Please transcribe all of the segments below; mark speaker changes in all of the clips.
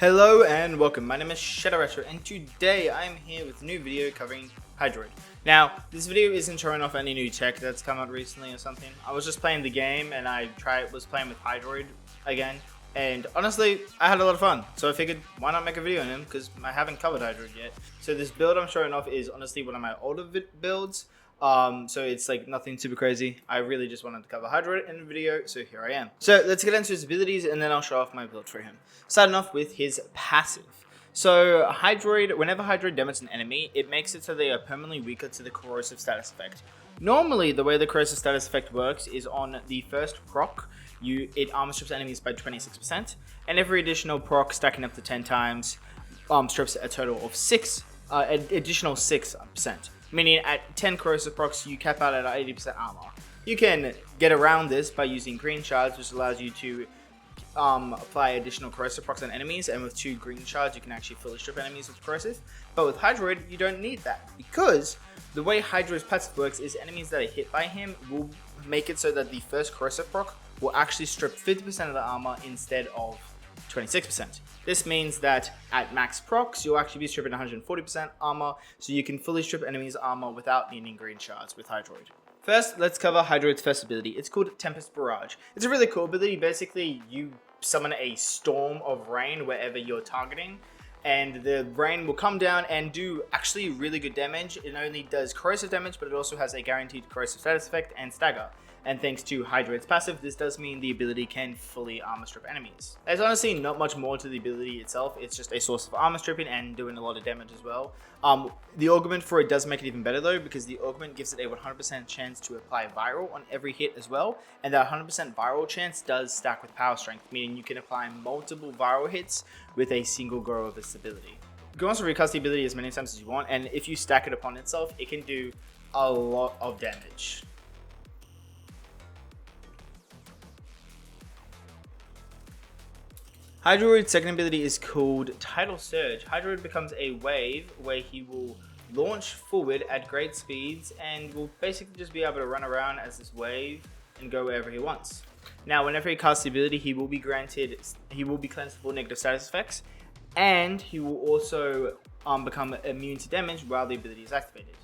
Speaker 1: Hello and welcome, my name is Retro, and today I am here with a new video covering Hydroid. Now, this video isn't showing off any new tech that's come out recently or something. I was just playing the game and I was playing with Hydroid again, and honestly, I had a lot of fun. So I figured, why not make a video on him, because I haven't covered Hydroid yet. So this build I'm showing off is honestly one of my older builds. So it's like nothing super crazy. I really just wanted to cover Hydroid in the video, so here I am. So let's get into his abilities and then I'll show off my build for him. Starting off with his passive. So Hydroid, whenever Hydroid damages an enemy, it makes it so they are permanently weaker to the corrosive status effect. Normally, the way the corrosive status effect works is on the first proc, it armor strips enemies by 26%, and every additional proc stacking up to 10 times strips a total of additional 6%. Meaning at 10 corrosive procs, you cap out at 80% armor. You can get around this by using green shards, which allows you to apply additional corrosive procs on enemies, and with 2 green shards, you can actually fully strip enemies with corrosive. But with Hydroid, you don't need that, because the way Hydroid's passive works is enemies that are hit by him will make it so that the first corrosive proc will actually strip 50% of the armor instead of 26%. This means that at max procs, you'll actually be stripping 140% armor, so you can fully strip enemies' armor without needing green shards with Hydroid. First, let's cover Hydroid's first ability. It's called Tempest Barrage. It's a really cool ability. Basically, you summon a storm of rain wherever you're targeting, and the rain will come down and do actually really good damage. It not only does corrosive damage, but it also has a guaranteed corrosive status effect and stagger. And thanks to Hydroid's passive, this does mean the ability can fully armor strip enemies. There's honestly not much more to the ability itself. It's just a source of armor stripping and doing a lot of damage as well. The augment for it does make it even better though, because the augment gives it a 100% chance to apply viral on every hit as well. And that 100% viral chance does stack with power strength, meaning you can apply multiple viral hits with a single go of this ability. You can also recast the ability as many times as you want, and if you stack it upon itself, it can do a lot of damage. Hydroid's second ability is called Tidal Surge. Hydroid becomes a wave where he will launch forward at great speeds and will basically just be able to run around as this wave and go wherever he wants. Now, whenever he casts the ability, he will be cleansed for negative status effects, and he will also become immune to damage while the ability is activated.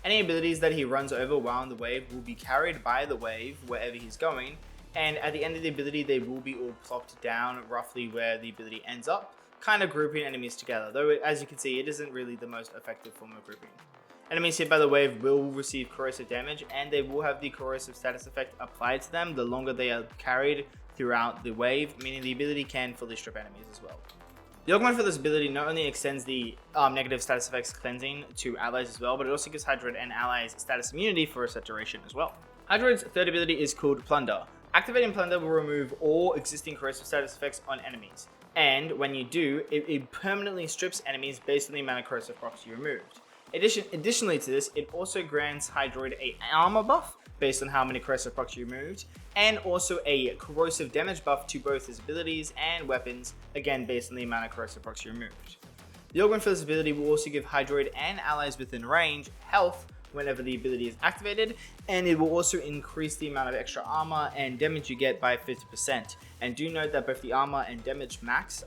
Speaker 1: Any abilities that he runs over while in the wave will be carried by the wave wherever he's going, and at the end of the ability, they will be all plopped down roughly where the ability ends up, kind of grouping enemies together, though as you can see, it isn't really the most effective form of grouping. Enemies hit by the wave will receive corrosive damage, and they will have the corrosive status effect applied to them the longer they are carried throughout the wave, meaning the ability can fully strip enemies as well. The augment for this ability not only extends the negative status effects cleansing to allies as well, but it also gives Hydroid and allies status immunity for a set duration as well. Hydroid's third ability is called Plunder. Activating Plunder will remove all existing corrosive status effects on enemies, and when you do, it permanently strips enemies based on the amount of corrosive procs you removed. Additionally to this, it also grants Hydroid an armor buff based on how many corrosive procs you removed, and also a corrosive damage buff to both his abilities and weapons, again based on the amount of corrosive procs you removed. The augment for this ability will also give Hydroid and allies within range health whenever the ability is activated, and it will also increase the amount of extra armor and damage you get by 50%. And do note that both the armor and damage max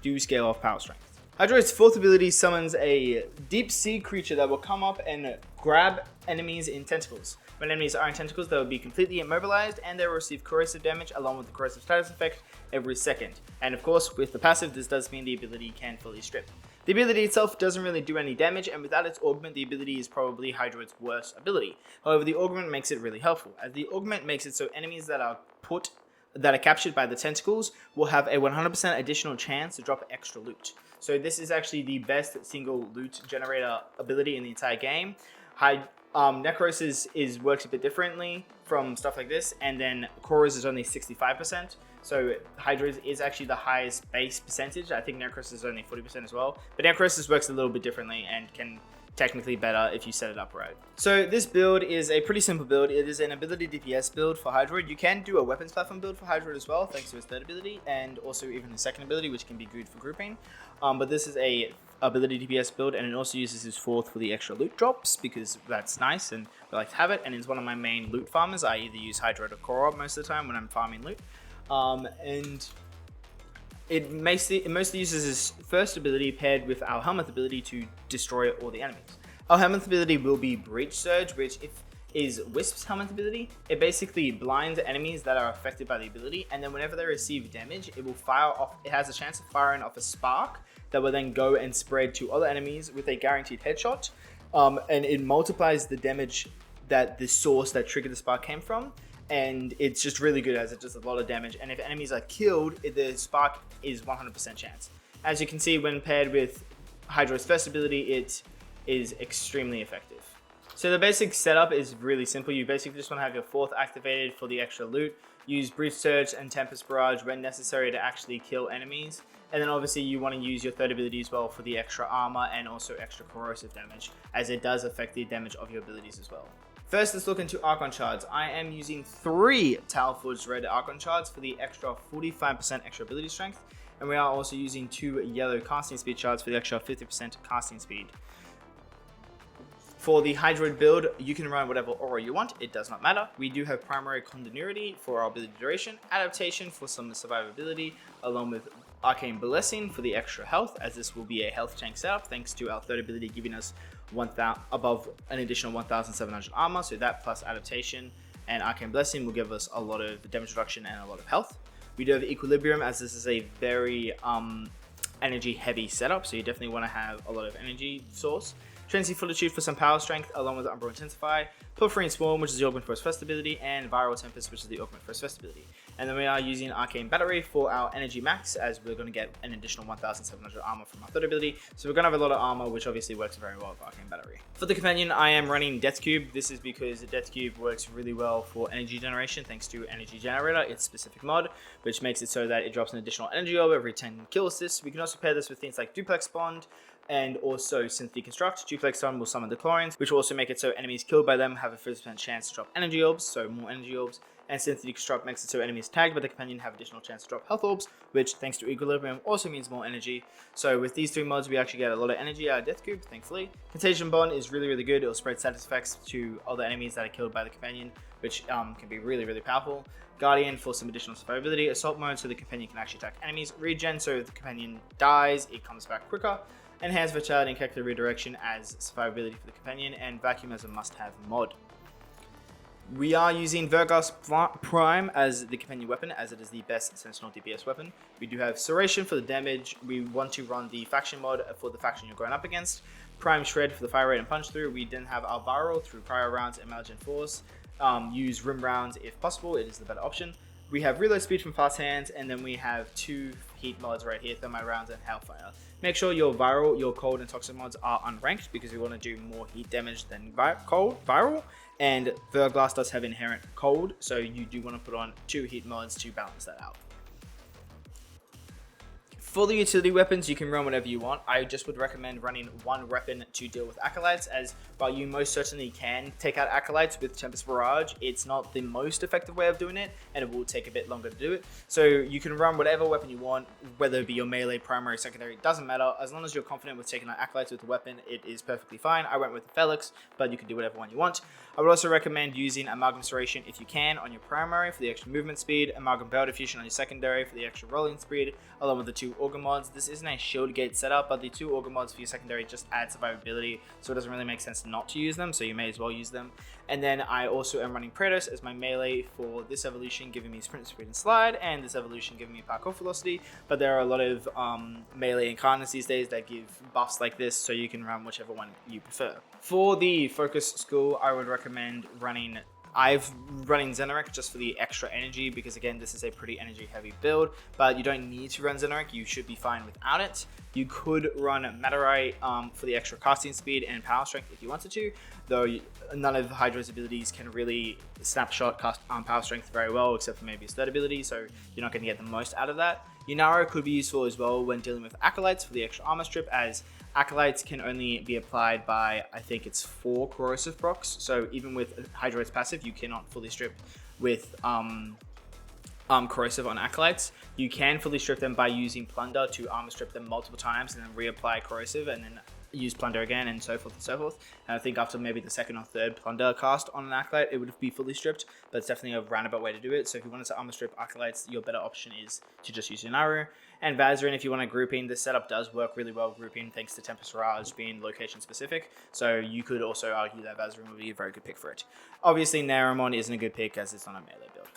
Speaker 1: do scale off power strength. Hydroid's fourth ability summons a deep sea creature that will come up and grab enemies in tentacles. When enemies are in tentacles, they will be completely immobilized, and they will receive corrosive damage along with the corrosive status effect every second. And of course, with the passive, this does mean the ability can fully strip. The ability itself doesn't really do any damage, and without its augment, the ability is probably Hydroid's worst ability. However, the augment makes it really helpful, as the augment makes it so enemies that are captured by the tentacles will have a 100% additional chance to drop extra loot. So this is actually the best single loot generator ability in the entire game. Necros works a bit differently from stuff like this, and then Chorus is only 65%. So Hydroid is actually the highest base percentage. I think Necros is only 40% as well. But Necros works a little bit differently and can technically better if you set it up right. So this build is a pretty simple build. It is an ability DPS build for Hydroid. You can do a weapons platform build for Hydroid as well, thanks to his third ability, and also even his second ability, which can be good for grouping. But this is a ability DPS build, and it also uses his fourth for the extra loot drops, because that's nice and we like to have it, and it's one of my main loot farmers. I either use Hydroid or Korra most of the time when I'm farming loot. And It mostly uses his first ability paired with our Helminth ability to destroy all the enemies. Our Helminth ability will be Breach Surge, which is Wisp's Helminth ability. It basically blinds enemies that are affected by the ability, and then whenever they receive damage, it will fire off. It has a chance of firing off a spark that will then go and spread to other enemies with a guaranteed headshot, and it multiplies the damage that the source that triggered the spark came from. And it's just really good as it does a lot of damage, and if enemies are killed, the spark is 100% chance. As you can see, when paired with Hydroid's first ability, it is extremely effective. So the basic setup is really simple. You basically just want to have your 4th activated for the extra loot, use Breach Surge and Tempest Barrage when necessary to actually kill enemies, and then obviously you want to use your 3rd ability as well for the extra armor and also extra corrosive damage, as it does affect the damage of your abilities as well. First, let's look into Archon Shards. I am using 3 Talforged Red Archon Shards for the extra 45% extra ability strength, and we are also using 2 yellow casting speed shards for the extra 50% casting speed. For the Hydroid build, you can run whatever aura you want, it does not matter. We do have primary continuity for our ability duration, adaptation for some survivability, along with Arcane Blessing for the extra health, as this will be a health tank setup thanks to our 3rd ability giving us above an additional 1700 armor, so that plus adaptation and Arcane Blessing will give us a lot of damage reduction and a lot of health. We do have Equilibrium, as this is a very energy heavy setup, so you definitely want to have a lot of energy source. Transient Fortitude for some power strength, along with Umbral Intensify, Pilfering Swarm, which is the augment for his first ability, and Viral Tempest, which is the augment for his first ability. And then we are using Arcane Battery for our energy max, as we're going to get an additional 1700 armor from our 3rd ability. So we're going to have a lot of armor, which obviously works very well with Arcane Battery. For the companion, I am running Death Cube. This is because the Death Cube works really well for energy generation, thanks to Energy Generator, its specific mod, which makes it so that it drops an additional energy orb every 10 kill assists. We can also pair this with things like Duplex Bond, and also Synth Deconstruct. Duplex Stun will summon the chlorines, which will also make it so enemies killed by them have a 50% chance to drop energy orbs, so more energy orbs. And Synth Deconstruct makes it so enemies tagged by the companion have additional chance to drop health orbs, which thanks to Equilibrium also means more energy. So with these 3 mods, we actually get a lot of energy out of Death Cube, thankfully. Contagion Bond is really good. It will spread status effects to other enemies that are killed by the companion, which can be really powerful. Guardian for some additional survivability. Assault Mode so the companion can actually attack enemies. Regen so if the companion dies, it comes back quicker. Enhanced Vitality and Character Redirection as survivability for the companion, and Vacuum as a must-have mod. We are using Vergas Prime as the companion weapon, as it is the best Sentinel DPS weapon. We do have Serration for the damage. We want to run the faction mod for the faction you're going up against. Prime Shred for the fire rate and punch through. We then have our Viral through prior rounds and Malagent Force. Use Rim rounds if possible, it is the better option. We have Reload Speed from Fast Hands, and then we have 2 heat mods right here, Thermite Rounds and Hellfire. Make sure your Viral, your Cold, and Toxic mods are unranked, because we want to do more heat damage than Viral, and Verglass does have inherent Cold, so you do want to put on 2 heat mods to balance that out. For the utility weapons, you can run whatever you want. I just would recommend running 1 weapon to deal with Acolytes, as while you most certainly can take out Acolytes with Tempest Barrage, it's not the most effective way of doing it, and it will take a bit longer to do it. So you can run whatever weapon you want, whether it be your melee, primary, secondary, doesn't matter. As long as you're confident with taking out Acolytes with the weapon, it is perfectly fine. I went with the Felix, but you can do whatever one you want. I would also recommend using Amalgam Serration if you can on your primary for the extra movement speed, Amalgam Bell Diffusion on your secondary for the extra rolling speed, along with the 2 Auger mods. This isn't a shield gate setup, but the 2 Auger mods for your secondary just add survivability, so it doesn't really make sense not to use them, so you may as well use them. And then I also am running Praetos as my melee for this evolution, giving me sprint, speed, and slide, and this evolution giving me parkour velocity. But there are a lot of melee incarnates these days that give buffs like this, so you can run whichever one you prefer. For the focus school, I would recommend running Zenorek just for the extra energy, because again, this is a pretty energy heavy build, but you don't need to run Zenorek, you should be fine without it. You could run Matarite for the extra casting speed and power strength if you wanted to, though none of Hydroid's abilities can really snapshot cast power strength very well, except for maybe his 3rd ability, so you're not going to get the most out of that. Yunaro could be useful as well when dealing with Acolytes for the extra armor strip, as Acolytes can only be applied by, I think it's 4 corrosive procs, so even with Hydroid's passive, you cannot fully strip with corrosive on Acolytes. You can fully strip them by using Plunder to armor strip them multiple times and then reapply corrosive and then use Plunder again, and so forth and so forth. And I think after maybe the 2nd or 3rd Plunder cast on an Acolyte, it would be fully stripped, but it's definitely a roundabout way to do it. So if you wanted to armor strip Acolytes, your better option is to just use Yunaro. And Vazarin, if you want a grouping, this setup does work really well grouping thanks to Tempest Mirage being location specific. So you could also argue that Vazarin would be a very good pick for it. Obviously, Naramon isn't a good pick as it's not a melee build.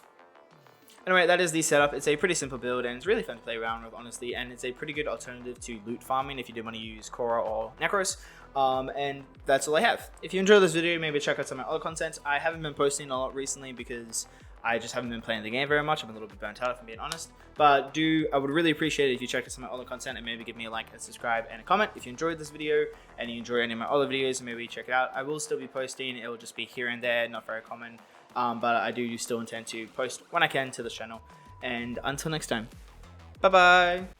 Speaker 1: Anyway, that is the setup. It's a pretty simple build and it's really fun to play around with, honestly, and it's a pretty good alternative to loot farming if you do want to use Korra or Necros. And that's all I have. If you enjoyed this video, maybe check out some of my other content. I haven't been posting a lot recently because I just haven't been playing the game very much. I'm a little bit burnt out if I'm being honest. But I would really appreciate it if you check out some of my other content and maybe give me a like and subscribe and a comment if you enjoyed this video and you enjoy any of my other videos, maybe check it out. I will still be posting. It will just be here and there, not very common. But I do still intend to post when I can to this channel. And until next time, bye bye.